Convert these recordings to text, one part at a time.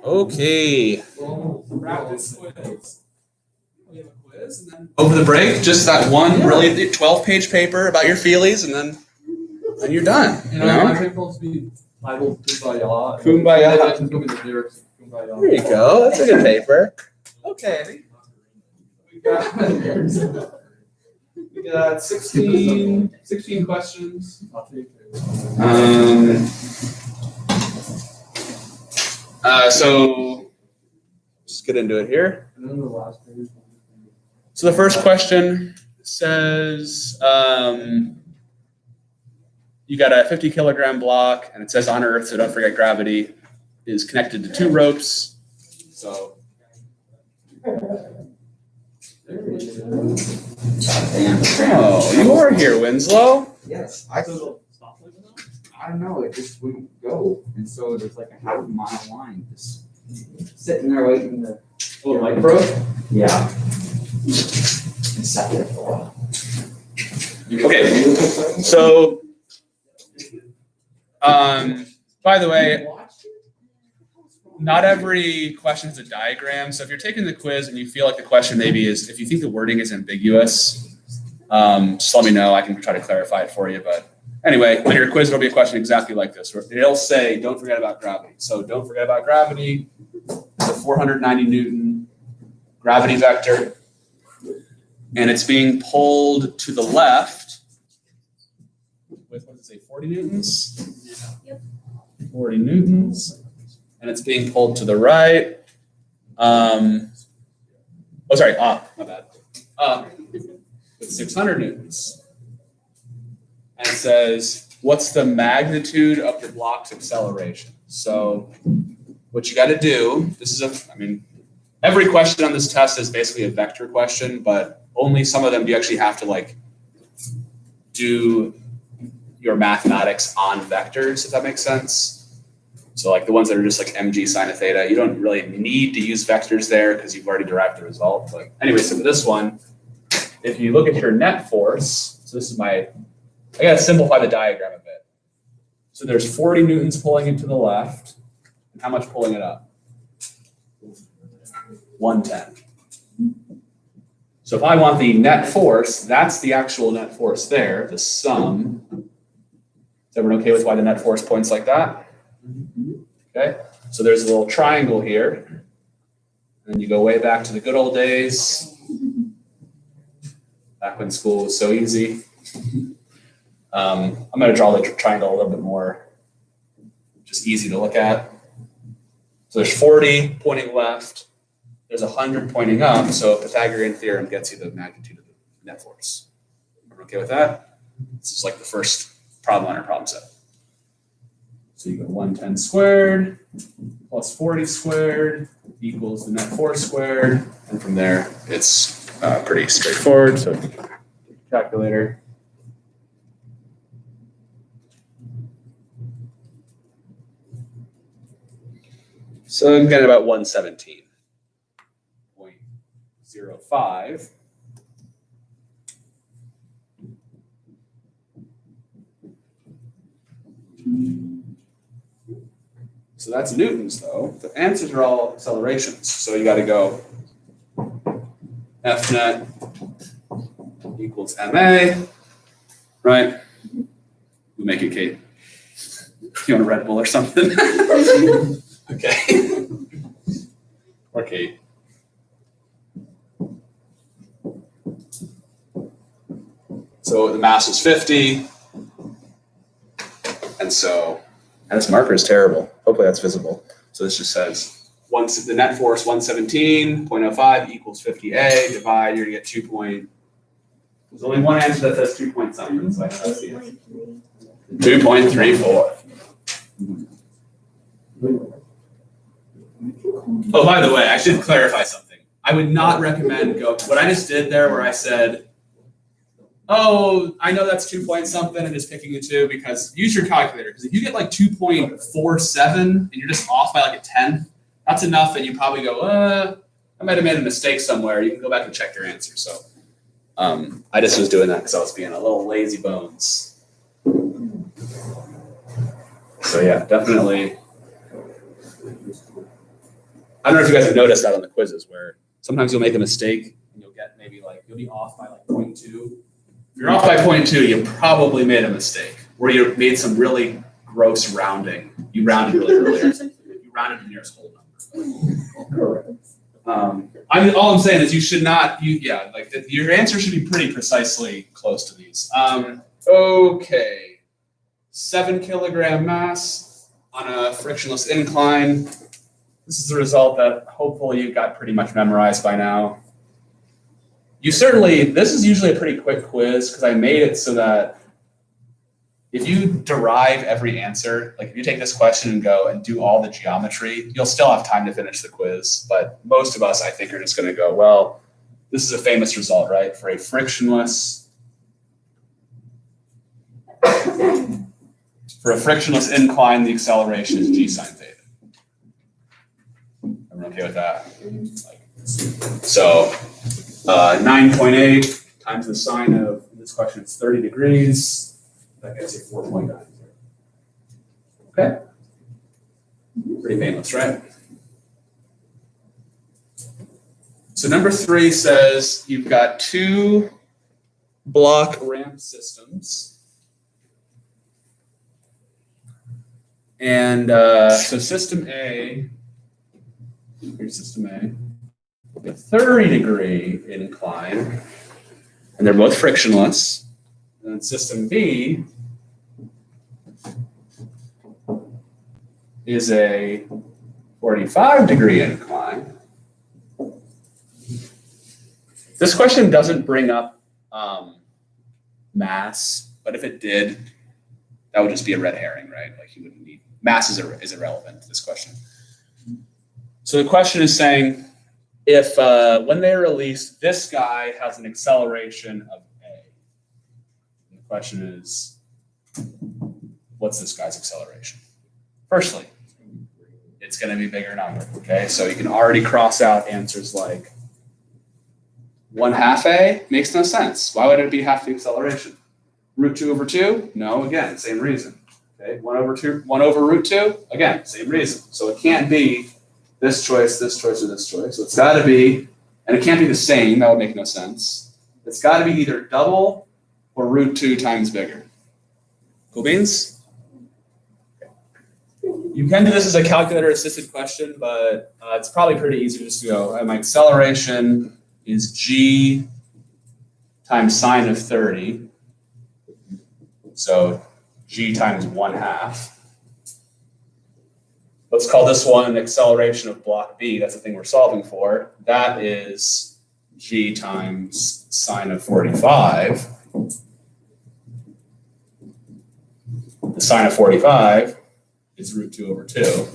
Okay. Practice quiz. We have a quiz, and then over the break, just that one really 12-page paper about your feelies, and then you're done. You know, my paper's be titled Kumbaya. Kumbaya. It's gonna be the lyrics of Kumbaya. There you go. That's a good paper. Okay. We got 16 questions. So just get into it here. So the first question says, you got a 50 kilogram block, and it says on Earth, so don't forget gravity, is connected to 2 ropes. So. Oh, you are here, Winslow. Yes, I don't know. It just wouldn't go, and so there's like a half-mile line just sitting there waiting to. Oh, the mic broke? Yeah. It sat there for a while. Okay, so by the way, not every question has a diagram. So if you're taking the quiz and you feel like the question maybe is, if you think the wording is ambiguous, just let me know. I can try to clarify it for you. But anyway, on your quiz, it'll be a question exactly like this. It'll say, don't forget about gravity. So don't forget about gravity, the 490 Newton gravity vector. And it's being pulled to the left with, what does it say, 40 newtons? Yep. 40 newtons. And it's being pulled to the right. My bad. With 600 newtons. And it says, what's the magnitude of the block's acceleration? So what you got to do, every question on this test is basically a vector question, but only some of them do you actually have to do your mathematics on vectors, if that makes sense. So like the ones that are just like mg sine of theta, you don't really need to use vectors there because you've already derived the result. But anyway, so for this one, if you look at your net force, so this is I gotta simplify the diagram a bit. So there's 40 newtons pulling it to the left, and how much pulling it up? 110. So if I want the net force, that's the actual net force there, the sum. Is everyone okay with why the net force points like that? Okay, so there's a little triangle here. And you go way back to the good old days, back when school was so easy. I'm going to draw the triangle a little bit more just easy to look at. So there's 40 pointing left. There's 100 pointing up. So Pythagorean theorem gets you the magnitude of the net force. Everyone okay with that? This is like the first problem on our problem set. So you go 110 squared plus 40 squared equals the net force squared. And from there, it's pretty straightforward. So calculator. So I'm getting about 117.05. So that's newtons, though. The answers are all accelerations. So you got to go F net equals ma, right? We make it, Kate. You want a Red Bull or something? Okay. Or Kate. So the mass is 50. And this marker is terrible. Hopefully that's visible. So this just says the net force 117.05 equals 50A. Divide, you're gonna get 2 point. There's only one answer that says 2 point something, so I have to see it. 2.34. Oh, by the way, I should clarify something. I would not recommend what I just did there where I said, oh, I know that's 2 point something and just picking a 2, because use your calculator. Because if you get like 2.47 and you're just off by like a 10th, that's enough that you probably go, I might have made a mistake somewhere. You can go back and check your answer. So I just was doing that because I was being a little lazy bones. So yeah, definitely I don't know if you guys have noticed that on the quizzes where sometimes you'll make a mistake and you'll get maybe like, you'll be off by like 0.2. If you're off by 0.2, you probably made a mistake where you made some really gross rounding. You rounded really earlier. You rounded the nearest whole number. Correct. All I'm saying is you should not, your answer should be pretty precisely close to these. Okay. 7 kilogram mass on a frictionless incline. This is a result that hopefully you got pretty much memorized by now. This is usually a pretty quick quiz because I made it so that if you derive every answer, like if you take this question and go and do all the geometry, you'll still have time to finish the quiz. But most of us, I think, are just going to go, well, this is a famous result, right? For a frictionless incline, the acceleration is g sine theta. Everyone okay with that? So 9.8 times the sine of this question is 30 degrees. That gets you 4.9. Okay. Pretty painless, right? So number 3 says you've got 2 block ramp systems. And so system A, here's system A, a 30-degree incline, and they're both frictionless. And then system B is a 45-degree incline. This question doesn't bring up mass, but if it did, that would just be a red herring, right? Like you wouldn't need, mass is irrelevant to this question. So the question is saying, if when they release, this guy has an acceleration of A. And the question is, what's this guy's acceleration? Firstly, it's going to be a bigger number, okay? So you can already cross out answers like 1/2 A makes no sense. Why would it be half the acceleration? Root 2 over 2? No, again, same reason. Okay, 1 over root 2? Again, same reason. So it can't be this choice, or this choice. So it's got to be, and it can't be the same. That would make no sense. It's got to be either double or root 2 times bigger. Cool beans? You can do this as a calculator-assisted question, but it's probably pretty easy just to go, my acceleration is g times sine of 30. So g times 1/2. Let's call this one an acceleration of block B. That's the thing we're solving for. That is g times sine of 45. The sine of 45 is root 2 over 2.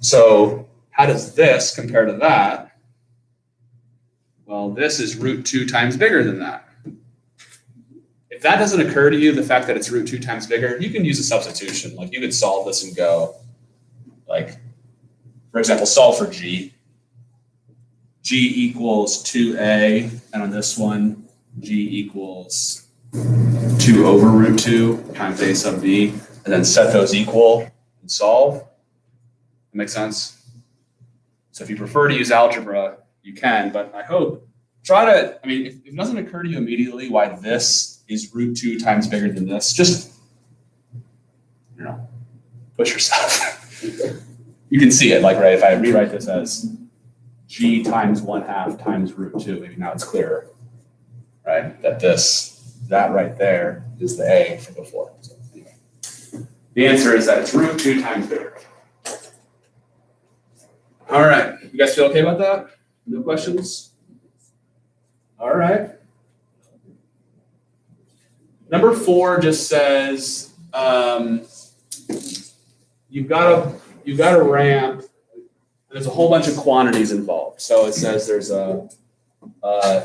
So how does this compare to that? Well, this is root 2 times bigger than that. If that doesn't occur to you, the fact that it's root 2 times bigger, you can use a substitution. Like you could solve this and go, like, for example, solve for g. G equals 2a, and on this one, g equals 2 over root 2 times a sub b, and then set those equal and solve. That makes sense? So if you prefer to use algebra, you can, but I hope, if it doesn't occur to you immediately why this is root 2 times bigger than this, just, push yourself. You can see it, like, right, if I rewrite this as g times 1/2 times root 2, maybe now it's clearer, right? That right there is the A from before. So anyway, the answer is that it's root 2 times bigger. All right, you guys feel okay about that? No questions? All right. Number 4 just says you've got a ramp. There's a whole bunch of quantities involved. So it says there's a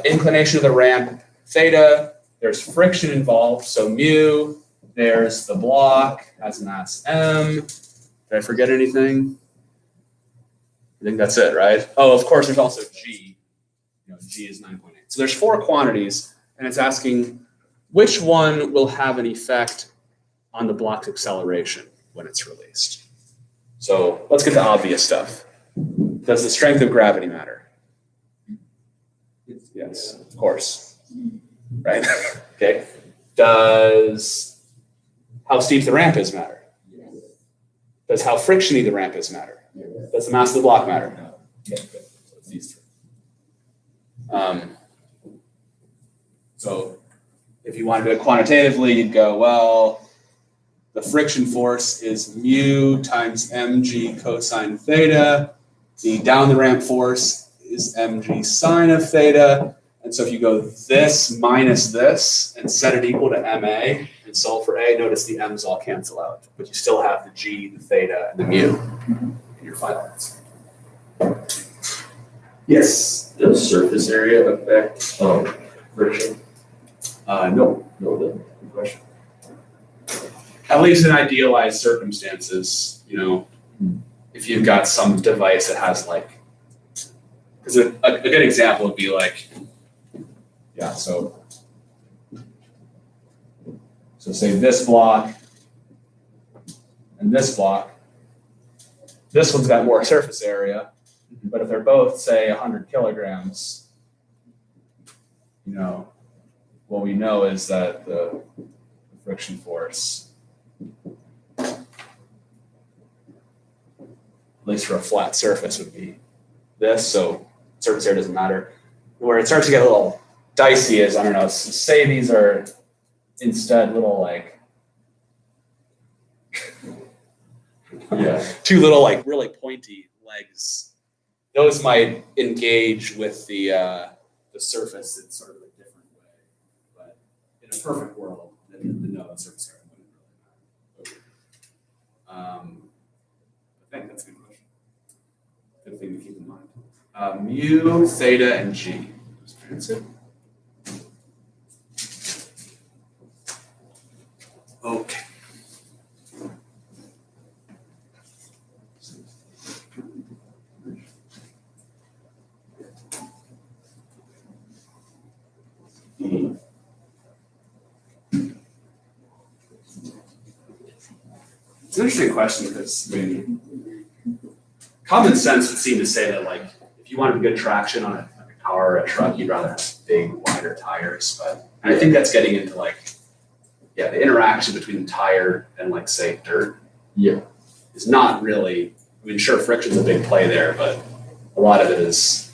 inclination of the ramp theta. There's friction involved, so mu. There's the block has mass m. Did I forget anything? I think that's it, right? Oh, of course, there's also g. G is 9.8. So there's 4 quantities, and it's asking which one will have an effect on the block's acceleration when it's released. So let's get the obvious stuff. Does the strength of gravity matter? Yes, of course. Right? Okay. Does how steep the ramp is matter? Does how frictiony the ramp is matter? Does the mass of the block matter? No. Okay, good. So it's these three. So if you want to do it quantitatively, you'd go, well, the friction force is mu times mg cosine theta. The down the ramp force is mg sine of theta. And so if you go this minus this and set it equal to ma and solve for a, notice the m's all cancel out, but you still have the g, the theta, and the mu in your final answer. Yes. Does surface area affect friction? No. No, good question. At least in idealized circumstances, if you've got some device that has because a good example would be so say this block and this block, this one's got more surface area, but if they're both, say, 100 kilograms, what we know is that the friction force, at least for a flat surface, would be this. So surface area doesn't matter. Where it starts to get a little dicey is, I don't know, say these are instead little two little really pointy legs. Those might engage with the surface in sort of a different way. But in a perfect world, then no, the surface area wouldn't really matter. I think that's a good question. Good thing to keep in mind. Mu, theta, and g. That's it. Okay. It's an interesting question because common sense would seem to say that if you wanted good traction on a car or a truck, you'd rather have big, wider tires. And I think that's getting into the interaction between the tire and say dirt. Yeah. Is not really. Sure, friction's a big play there, but a lot of it is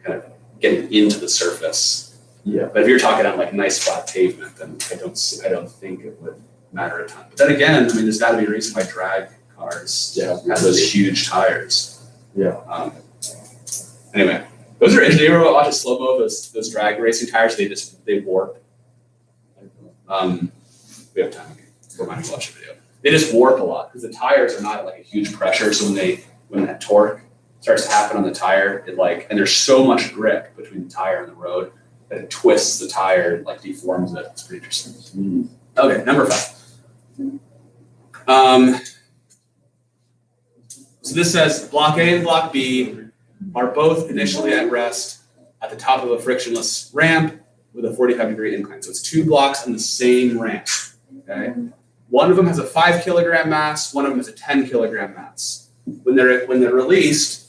kind of getting into the surface. Yeah. But if you're talking on nice flat pavement, then I don't think it would matter a ton. But then again, there's got to be a reason why drag cars have those huge tires. Yeah. Anyway, those are interesting. You ever watch a slow-mo of those drag racing tires? They warp. We have time. Remind me to watch a video. They just warp a lot because the tires are not at a huge pressure. So when that torque starts to happen on the tire, and there's so much grip between the tire and the road that it twists the tire and deforms it. It's pretty interesting. Okay, number 5. So this says block A and block B are both initially at rest at the top of a frictionless ramp with a 45-degree incline. So it's 2 blocks on the same ramp. Okay. One of them has a 5 kilogram mass. One of them has a 10 kilogram mass. When they're released,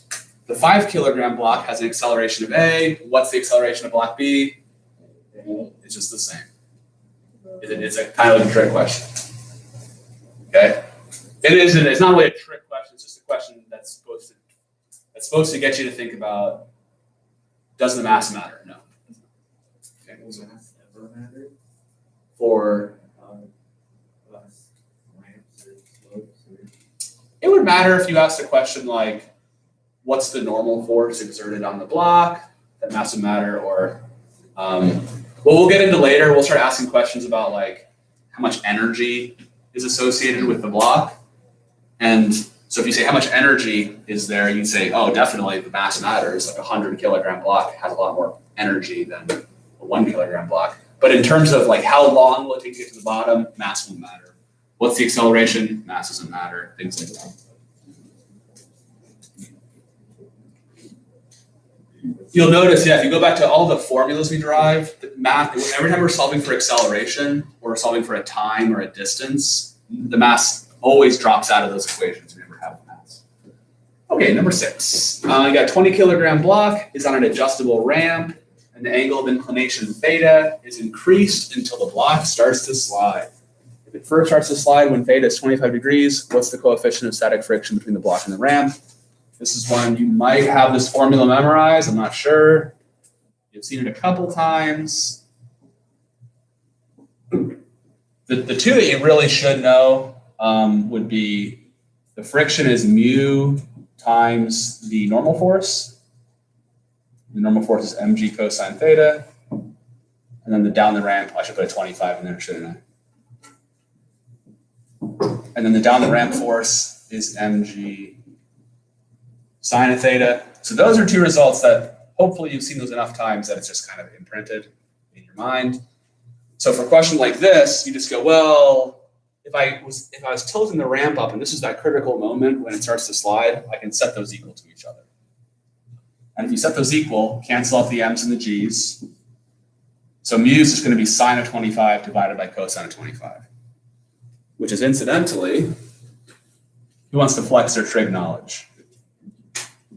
the 5 kilogram block has an acceleration of A. What's the acceleration of block B? It's just the same. It's a kind of a trick question. Okay. It's not really a trick question. It's just a question that's supposed to get you to think about: does the mass matter? No. Okay. Does the mass ever matter? For Ramps or slopes or... it would matter if you asked a question like, "What's the normal force exerted on the block?" That mass would matter. Or, what we'll get into later, we'll start asking questions about how much energy is associated with the block. And so if you say how much energy is there, you'd say, oh, definitely the mass matters. A 100 kilogram block has a lot more energy than a 1 kilogram block. But in terms of how long will it take to get to the bottom, mass won't matter. What's the acceleration? Mass doesn't matter. Things like that. You'll notice, if you go back to all the formulas we derived, the math, every time we're solving for acceleration or solving for a time or a distance, the mass always drops out of those equations. We never half mass. Okay, number 6. You got a 20 kilogram block, is on an adjustable ramp, and the angle of inclination theta is increased until the block starts to slide. If it first starts to slide when theta is 25 degrees, what's the coefficient of static friction between the block and the ramp? This is one you might have this formula memorized, I'm not sure. You've seen it a couple times. The two that you really should know would be the friction is mu times the normal force. The normal force is mg cosine theta. And then the down the ramp, I should put a 25 in there, shouldn't I? And then the down the ramp force is mg sine of theta. So those are two results that hopefully you've seen those enough times that it's just kind of imprinted in your mind. So for a question like this, you just go, well, if I was tilting the ramp up and this is that critical moment when it starts to slide, I can set those equal to each other. And if you set those equal, cancel out the m's and the g's. So mu is just going to be sine of 25 divided by cosine of 25, which is incidentally, who wants to flex their trig knowledge?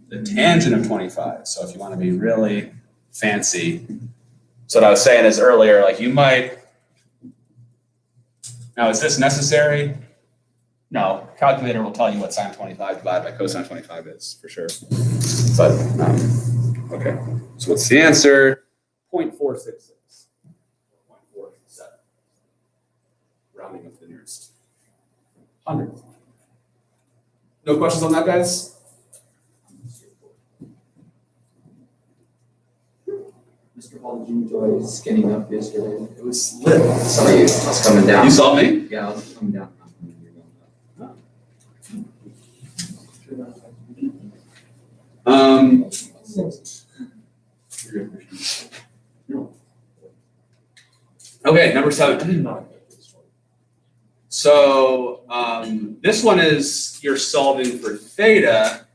The tangent of 25. So if you want to be really fancy, so what I was saying is earlier, like you might, now is this necessary? No, calculator will tell you what sine 25 divided by cosine 25 is for sure. But, okay, so what's the answer? 0.466. 0.47. Rounding up to the nearest 100. No questions on that, guys? Mr. Paul, did you enjoy skinning up yesterday? It was lit. Saw you. I was coming down. You saw me? Yeah, I was coming down. Okay, number 7. So this one is you're solving for theta,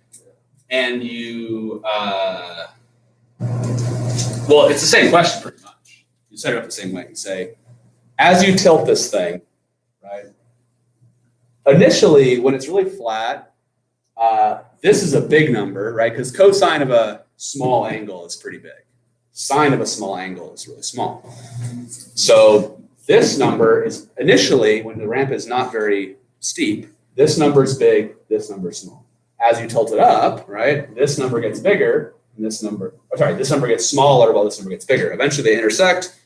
and you well, it's the same question pretty much. You set it up the same way. You say, as you tilt this thing, right? Initially, when it's really flat, this is a big number, right? Because cosine of a small angle is pretty big. Sine of a small angle is really small. So this number is initially, when the ramp is not very steep, this number is big, this number is small. As you tilt it up, right, this number gets bigger, and this number gets smaller while this number gets bigger. Eventually they intersect.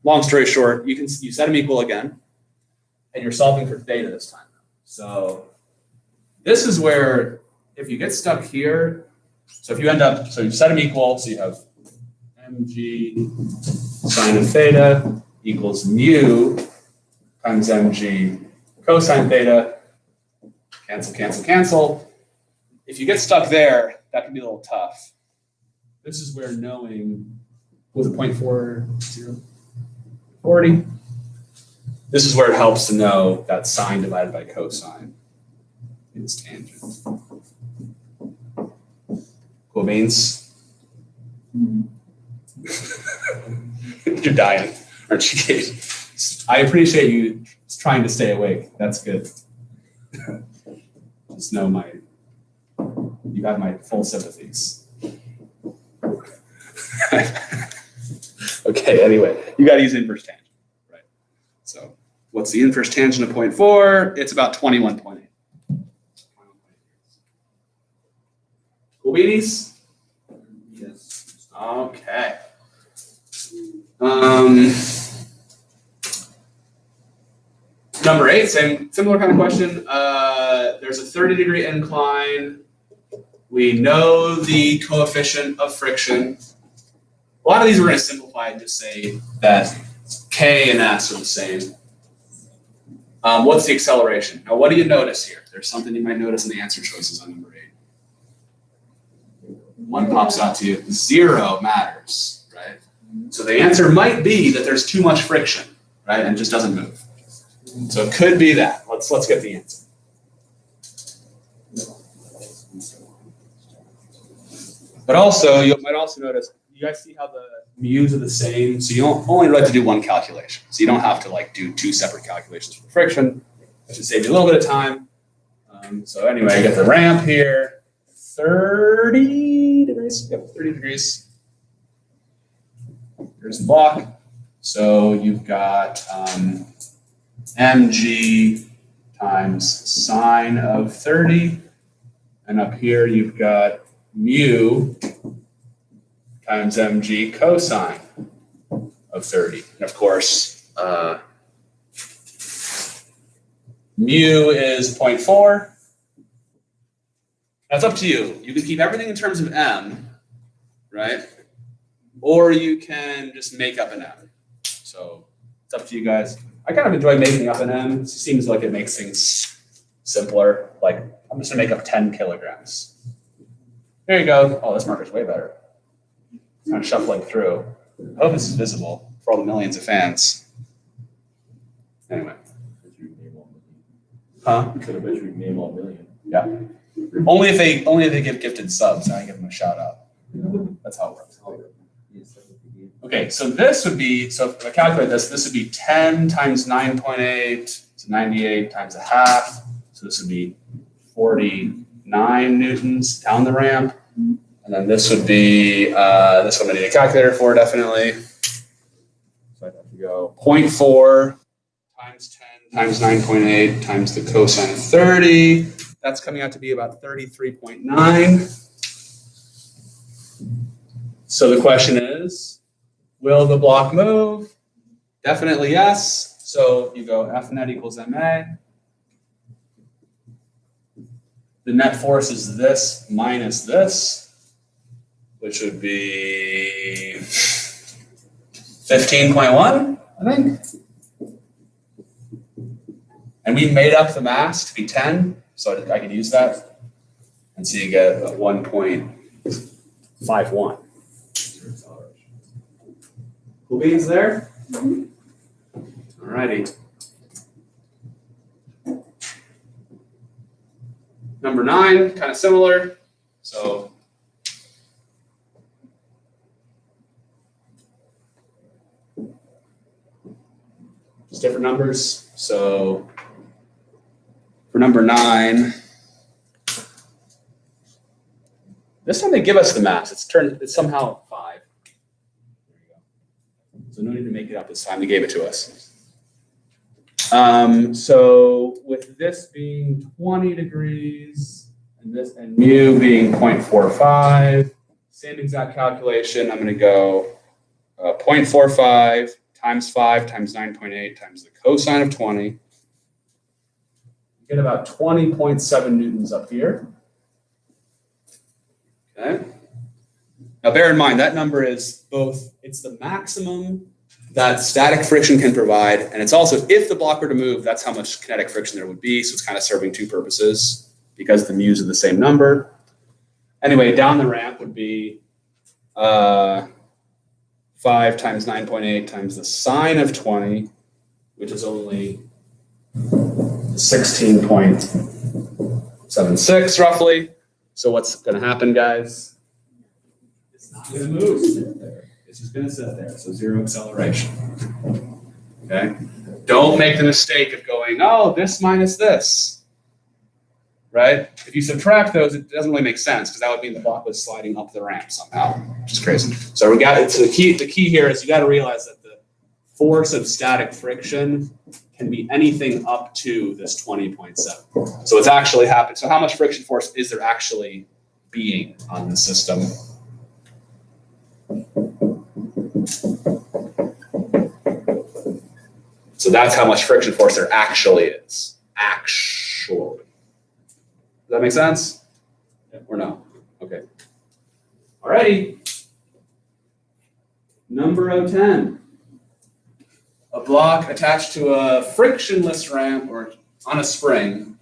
Long story short, you set them equal again, and you're solving for theta this time. So this is where, if you get stuck here, so if you end up, so you set them equal, so you have mg sine of theta equals mu times mg cosine theta, cancel, cancel, cancel. If you get stuck there, that can be a little tough. This is where knowing, was it 0.40? 40? This is where it helps to know that sine divided by cosine is tangent. Cool beans? You're dying, aren't you, Kate? I appreciate you trying to stay awake. That's good. Just know you have my full sympathies. Okay, anyway, you got to use inverse tangent, right? So what's the inverse tangent of 0.4? It's about 21.8. Cool beanies? Yes. Okay. Number 8, similar kind of question. There's a 30-degree incline. We know the coefficient of friction. A lot of these we're going to simplify and just say that K and S are the same. What's the acceleration? Now, what do you notice here? There's something you might notice in the answer choices on number 8. One pops out to you. 0 matters, right? So the answer might be that there's too much friction, right, and it just doesn't move. So it could be that. Let's get the answer. But also, you might also notice, you guys see how the mu's are the same? So you don't only have to do one calculation. So you don't have to do 2 separate calculations for the friction. That should save you a little bit of time. So anyway, I get the ramp here, 30 degrees. Yep, 30 degrees. Here's the block. So you've got mg times sine of 30. And up here you've got mu times mg cosine of 30. And of course, mu is 0.4. That's up to you. You can keep everything in terms of m, right? Or you can just make up an m. So it's up to you guys. I kind of enjoy making up an m. It seems like it makes things simpler. Like I'm just gonna make up 10 kilograms. There you go. Oh, this marker's way better. Kind of shuffling through. I hope this is visible for all the millions of fans. Anyway. Huh? Could have bet you name all million. Yeah. Only if they give gifted subs, and I give them a shout out. That's how it works. Okay, so this would be, so if I calculate this, this would be 10 times 9.8 to 98 times a half. So this would be 49 newtons down the ramp. And then this would be, this one I need a calculator for definitely. So I'd have to go 0.4 times 10 times 9.8 times the cosine of 30. That's coming out to be about 33.9. So the question is, will the block move? Definitely yes. So you go F net equals MA. The net force is this minus this, which would be 15.1, I think. And we made up the mass to be 10, so I could use that. And so you get a 1.51. Cool beans there? All righty. Number 9, kind of similar. So just different numbers. So for number 9, this time they give us the mass. It's somehow 5. There you go. So no need to make it up this time. They gave it to us. So with this being 20 degrees and this and mu being 0.45, same exact calculation. I'm going to go 0.45 times 5 times 9.8 times the cosine of 20. You get about 20.7 newtons up here. Okay. Now bear in mind that number is both, it's the maximum that static friction can provide, and it's also, if the block were to move, that's how much kinetic friction there would be, so it's kind of serving two purposes because the mu's are the same number. Anyway, down the ramp would be 5 times 9.8 times the sine of 20, which is only 16.76 roughly. So what's going to happen, guys? It's not going to move. It's just going to sit there. So zero acceleration. Okay. Don't make the mistake of going, oh, this minus this. Right? If you subtract those, it doesn't really make sense because that would mean the block was sliding up the ramp somehow, which is crazy. So the key here is you got to realize that the force of static friction can be anything up to this 20.7. So it's actually happened. So how much friction force is there actually being on the system? So that's how much friction force there actually is. Actually. Does that make sense? Or no? Okay. Alrighty. Number 10. A block attached to a frictionless ramp or on a spring.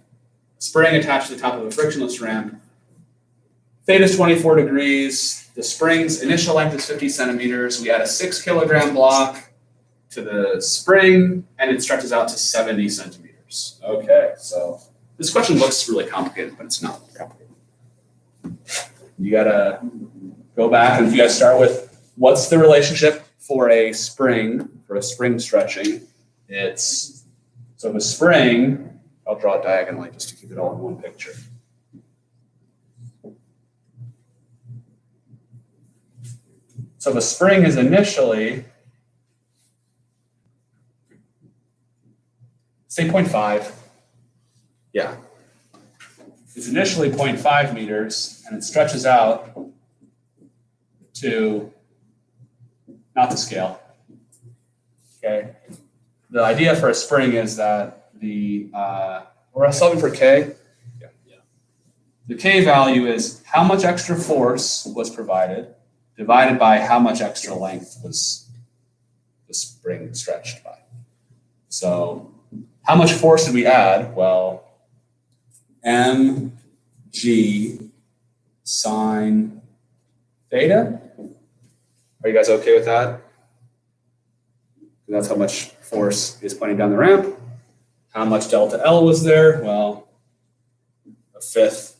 Spring attached to the top of a frictionless ramp. Theta is 24 degrees. The spring's initial length is 50 centimeters. We add a 6 kilogram block to the spring, and it stretches out to 70 centimeters. Okay, so this question looks really complicated, but it's not complicated. You gotta go back, and if you guys start with what's the relationship for a spring stretching, it's, so if a spring, I'll draw it diagonally just to keep it all in one picture. So the spring is initially, say 0.5. Yeah. It's initially 0.5 meters and it stretches out to, not the scale. Okay. The idea for a spring is that we're solving for K. Yeah. The K value is how much extra force was provided divided by how much extra length was the spring stretched by. So how much force did we add? Well, mg sine theta. Are you guys okay with that? That's how much force is pointing down the ramp. How much delta L was there? Well, 1/5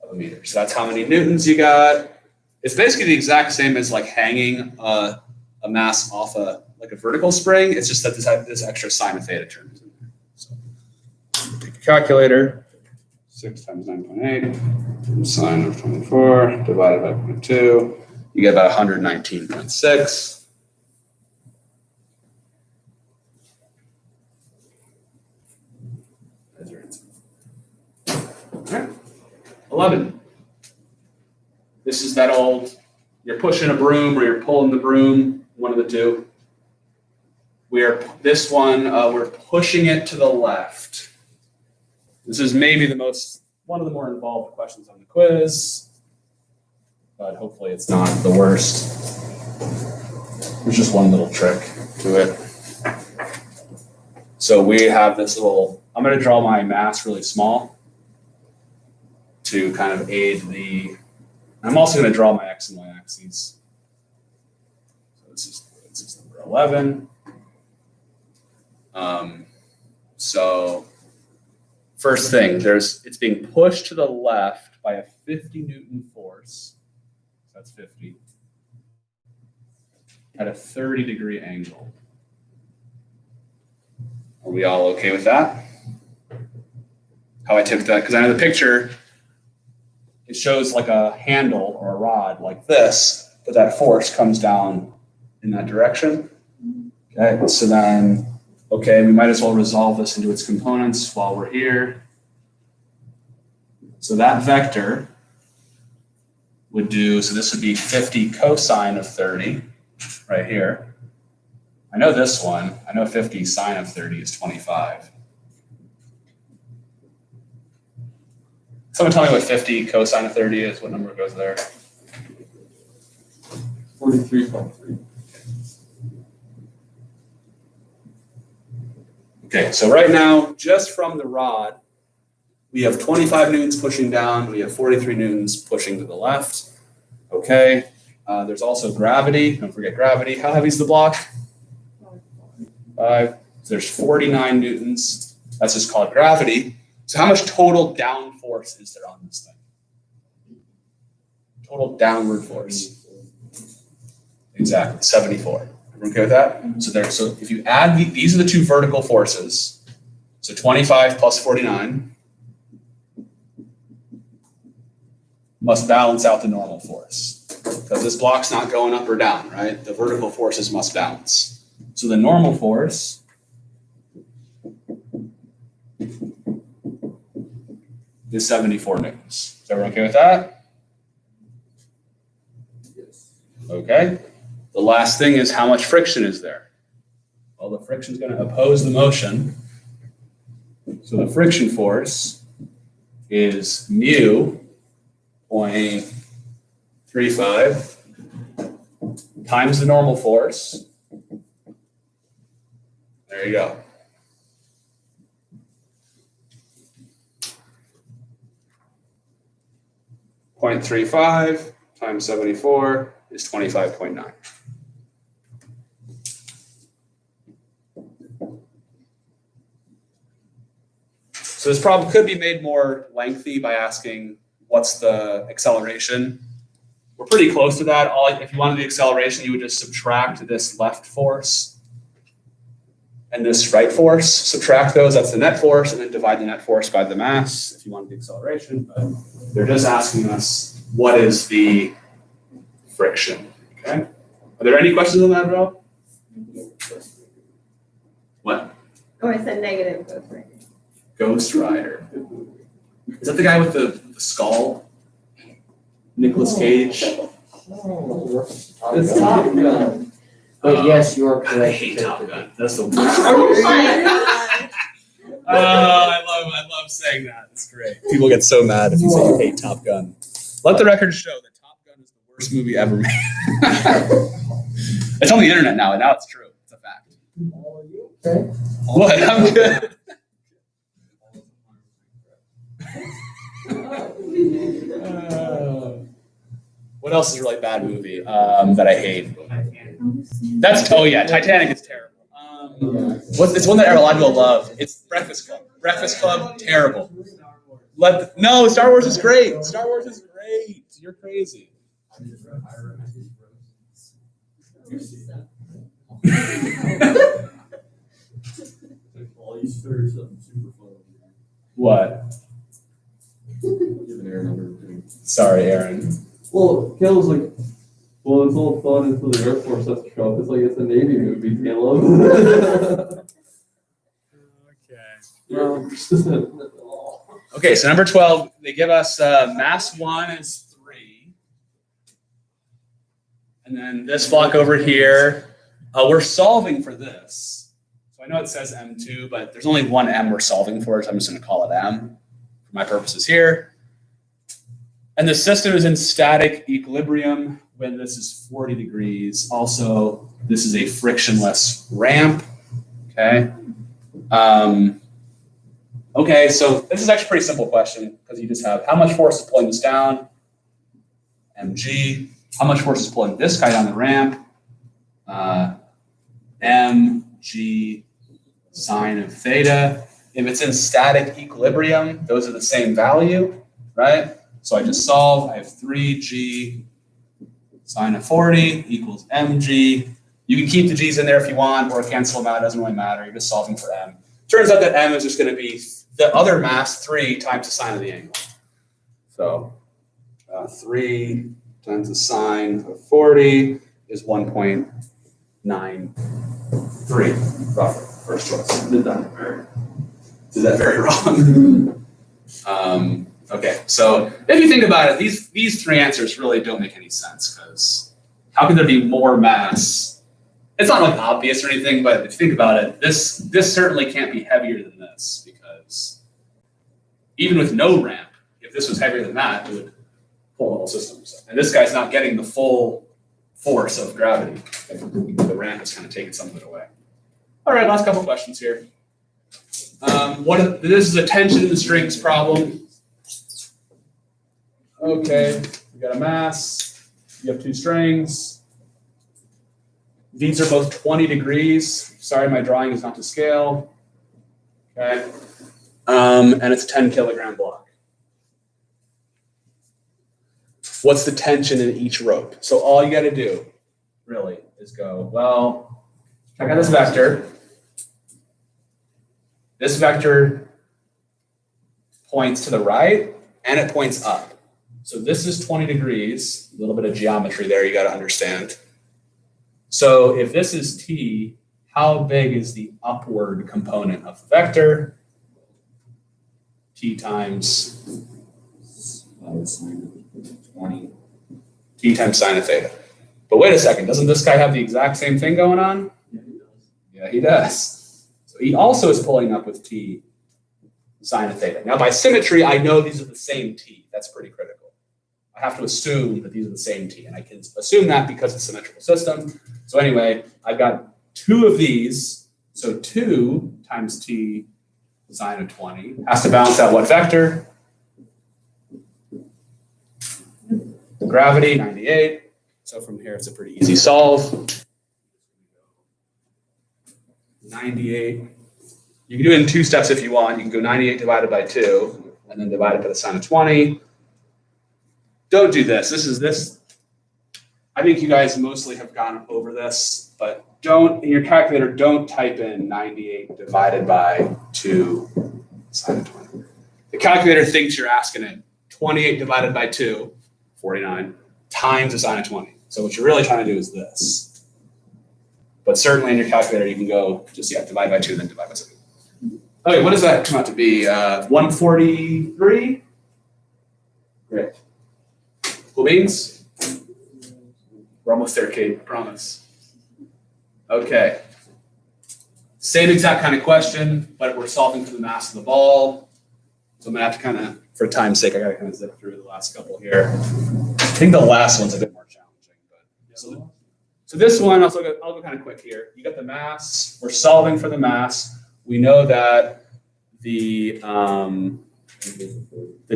of a meter. So that's how many newtons you got. It's basically the exact same as like hanging a mass off a vertical spring. It's just that this extra sine of theta term is in there. So take your calculator. 6 times 9.8 sine of 24 divided by 0.2. You get about 119.6. All right. 11. This is that old, you're pushing a broom or you're pulling the broom, one of the two. We're pushing it to the left. This is maybe one of the more involved questions on the quiz, but hopefully it's not the worst. There's just one little trick to it. So we have this I'm going to draw my mass really small to kind of aid I'm also going to draw my X and Y axes. So this is number 11. So first thing, it's being pushed to the left by a 50 Newton force. So that's 50. At a 30-degree angle. Are we all okay with that? How I took that, because I know the picture, it shows like a handle or a rod like this, but that force comes down in that direction. Okay, so then, we might as well resolve this into its components while we're here. So that vector would this would be 50 cosine of 30 right here. I know this one, I know 50 sine of 30 is 25. Someone tell me what 50 cosine of 30 is, what number goes there? 43.3. Okay, so right now, just from the rod, we have 25 newtons pushing down, we have 43 newtons pushing to the left. Okay, there's also gravity, don't forget gravity. How heavy is the block? 5. There's 49 newtons, that's just called gravity. So how much total down force is there on this thing? Total downward force. Exactly, 74. Everyone okay with that? So if you add these are the two vertical forces. So 25 plus 49 must balance out the normal force. Because this block's not going up or down, right? The vertical forces must balance. So the normal force is 74 newtons. Is everyone okay with that? Yes. Okay. The last thing is how much friction is there? Well, the friction is going to oppose the motion. So the friction force is mu 0.35 times the normal force. There you go. .35 times 74 is 25.9. So this problem could be made more lengthy by asking what's the acceleration. We're pretty close to that. If you wanted the acceleration, you would just subtract this left force and this right force. Subtract those, that's the net force, and then divide the net force by the mass if you want the acceleration. But they're just asking us, what is the friction? Okay. Are there any questions on that, bro? What? Oh, I said negative, go for it. Ghost Rider. Is that the guy with the skull? Nicolas Cage? It's Top Gun. But yes, you are I correct. hate Top Gun. That's the worst. Oh my god. I love saying that. It's great. People get so mad if you say you hate Top Gun. Let the record show that Top Gun is the worst movie ever made. It's on the internet now, and now it's true. It's a fact. Okay. What? I'm good. What else is a really bad movie that I hate? Titanic is terrible. It's one that a lot of people love. It's Breakfast Club. Breakfast Club, terrible. No, Star Wars is great. Star Wars is great. You're crazy. What? Sorry, Aaron. Well, Caleb's like, well, it's all fun until the Air Force has to show up. It's like it's a Navy movie, Caleb. Okay, so number 12, they give us mass 1 is 3. And then this block over here, we're solving for this. So I know it says M2, but there's only one M we're solving for, so I'm just going to call it M for my purposes here. And the system is in static equilibrium when this is 40 degrees. Also, this is a frictionless ramp, okay? Okay, so this is actually a pretty simple question because you just have how much force is pulling this down, mg, how much force is pulling this guy down the ramp, mg sine of theta. If it's in static equilibrium, those are the same value, right? So I just solve, I have 3g sine of 40 equals mg. You can keep the g's in there if you want or cancel them out, it doesn't really matter, you're just solving for m. Turns out that m is just going to be the other mass 3 times the sine of the angle. So 3 times the sine of 40 is 1.93, roughly, first choice. Did that very wrong. Okay, so if you think about it, these three answers really don't make any sense because how could there be more mass? It's not like obvious or anything, but if you think about it, this certainly can't be heavier than this because even with no ramp, if this was heavier than that, it would pull the whole system. And this guy's not getting the full force of gravity. The ramp is kind of taking some of it away. All right, last couple questions here. This is a tension in the strings problem. Okay, we got a mass, you have two strings. These are both 20 degrees. Sorry, my drawing is not to scale. Okay, and it's a 10 kilogram block. What's the tension in each rope? So all you gotta do, really, is go, well, check out this vector. This vector points to the right and it points up. So this is 20 degrees, a little bit of geometry there you got to understand. So if this is t, how big is the upward component of the vector? T times 20. T times sine of theta. But wait a second, doesn't this guy have the exact same thing going on? Yeah, he does. So he also is pulling up with t sine of theta. Now by symmetry, I know these are the same t. That's pretty critical. I have to assume that these are the same t, and I can assume that because it's a symmetrical system. So anyway, I've got two of these, so 2 times t sine of 20 has to balance out what vector? Gravity, 98. So from here, it's a pretty easy solve. 98. You can do it in 2 steps if you want. You can go 98 divided by 2, and then divide it by the sine of 20. Don't do this. I think you guys mostly have gone over this, but don't, in your calculator, don't type in 98 divided by 2 sine of 20. The calculator thinks you're asking it 28 divided by 2, 49, times the sine of 20. So what you're really trying to do is this. But certainly in your calculator, you can go just, divide by 2, then divide by 7. Okay, what does that come out to be? 143? Great. Cool beans? We're almost there, Kate, promise. Okay. Same exact kind of question, but we're solving for the mass of the ball. So I'm gonna have to kind of, for time's sake, I gotta kind of zip through the last couple here. I think the last one's a bit more challenging, but so this one, I'll go kind of quick here. You got the mass, we're solving for the mass. We know that the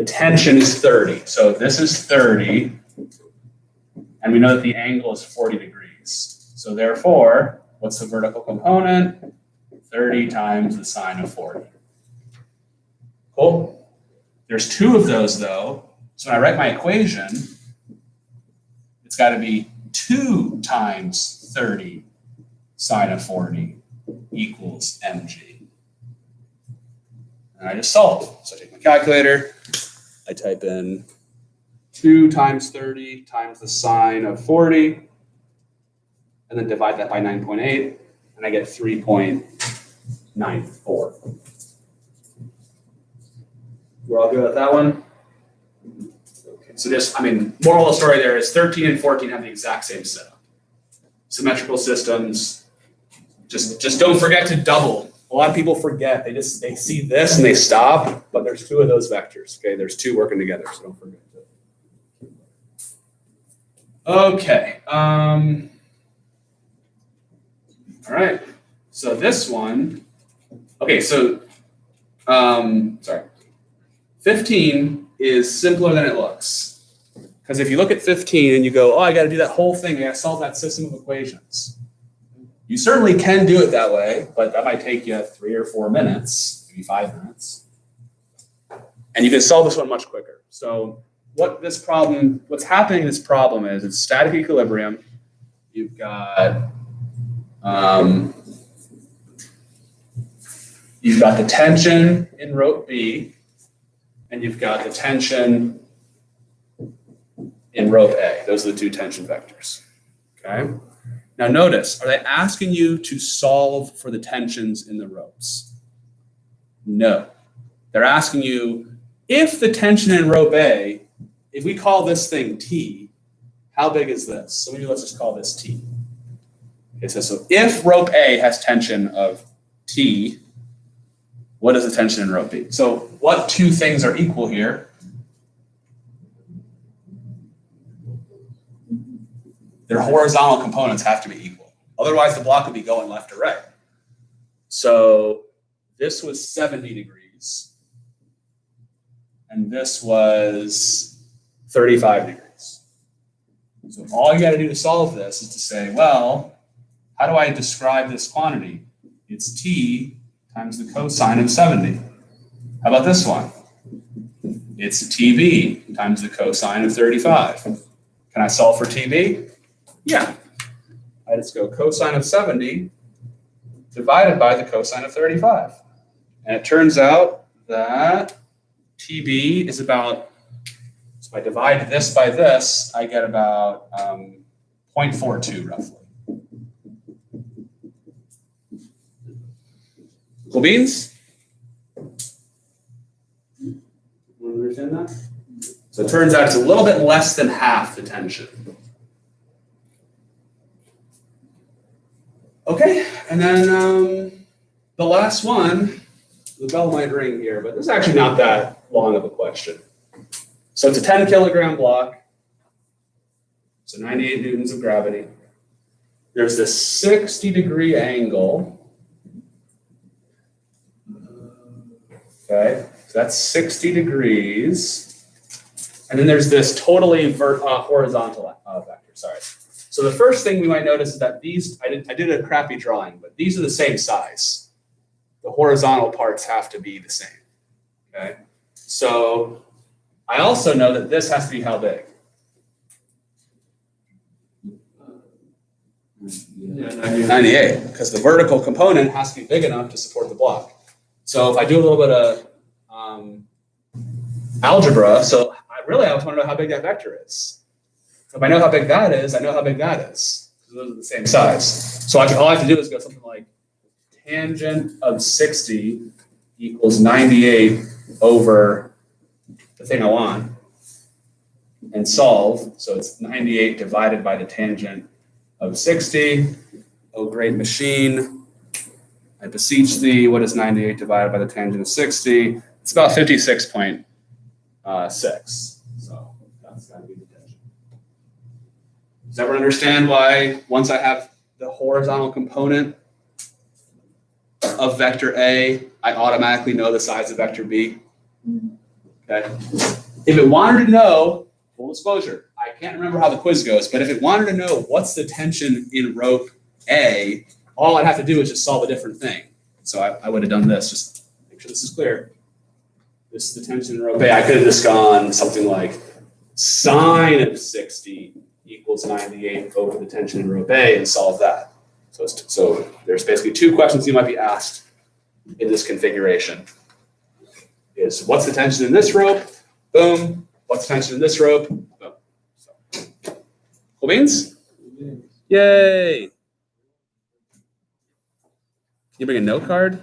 tension is 30. So this is 30. And we know that the angle is 40 degrees. So therefore, what's the vertical component? 30 times the sine of 40. Cool. There's 2 of those though. So when I write my equation, it's got to be 2 times 30 sine of 40 equals mg. And I just solve. So I take my calculator, I type in 2 times 30 times the sine of 40, and then divide that by 9.8, and I get 3.94. We're all good with that one? Okay, so moral of the story there is 13 and 14 have the exact same setup. Symmetrical systems, just don't forget to double. A lot of people forget, they see this and they stop, but there's 2 of those vectors, okay? There's 2 working together, so don't forget. Okay. All right. So this one. Okay. So, sorry. 15 is simpler than it looks. Because if you look at 15 and you go, oh, I got to do that whole thing. I got to solve that system of equations. You certainly can do it that way, but that might take you 3 or 4 minutes, maybe 5 minutes. And you can solve this one much quicker. So what's happening in this problem is it's static equilibrium. You've got the tension in rope B, and you've got the tension in rope A. Those are the 2 tension vectors. Okay. Now notice, are they asking you to solve for the tensions in the ropes? No. They're asking you, if the tension in rope A, if we call this thing T, how big is this? So maybe let's just call this T. Okay, so if rope A has tension of T, what is the tension in rope B? So what 2 things are equal here? Their horizontal components have to be equal. Otherwise, the block would be going left or right. So this was 70 degrees. And this was 35 degrees. So all you got to do to solve this is to say, well, how do I describe this quantity? It's T times the cosine of 70. How about this one? It's TB times the cosine of 35. Can I solve for TB? Yeah. I just go cosine of 70 divided by the cosine of 35. And it turns out that TB is about, so if I divide this by this, I get about 0.42 roughly. Cool beans? Want to understand that? So it turns out it's a little bit less than half the tension. Okay, and then the last one, the bell might ring here, but this is actually not that long of a question. So it's a 10 kilogram block, so 98 newtons of gravity. There's this 60-degree angle. Okay, so that's 60 degrees. And then there's this totally horizontal vector, sorry. So the first thing we might notice is that these, I did a crappy drawing, but these are the same size. The horizontal parts have to be the same, okay? So I also know that this has to be how big? Yeah, 98, because the vertical component has to be big enough to support the block. So if I do a little bit of algebra, so I just want to know how big that vector is. So if I know how big that is, I know how big that is, because those are the same size. So all I have to do is go something like tangent of 60 equals 98 over the thing I want, and solve. So it's 98 divided by the tangent of 60. Oh, great machine. I beseech thee, what is 98 divided by the tangent of 60? It's about 56.6. So that's got to be the tangent. Does everyone understand why once I have the horizontal component of vector A, I automatically know the size of vector B? Okay. If it wanted to know, full disclosure, I can't remember how the quiz goes, but if it wanted to know what's the tension in rope A, all I'd have to do is just solve a different thing. So I would have done this, just make sure this is clear. This is the tension in rope A. I could have just gone something like sine of 60 equals 98 over the tension in rope A and solve that. So there's basically two questions you might be asked in this configuration. Is what's the tension in this rope? Boom. What's the tension in this rope? Boom. So, cool beans? Yay. Can you bring a note card?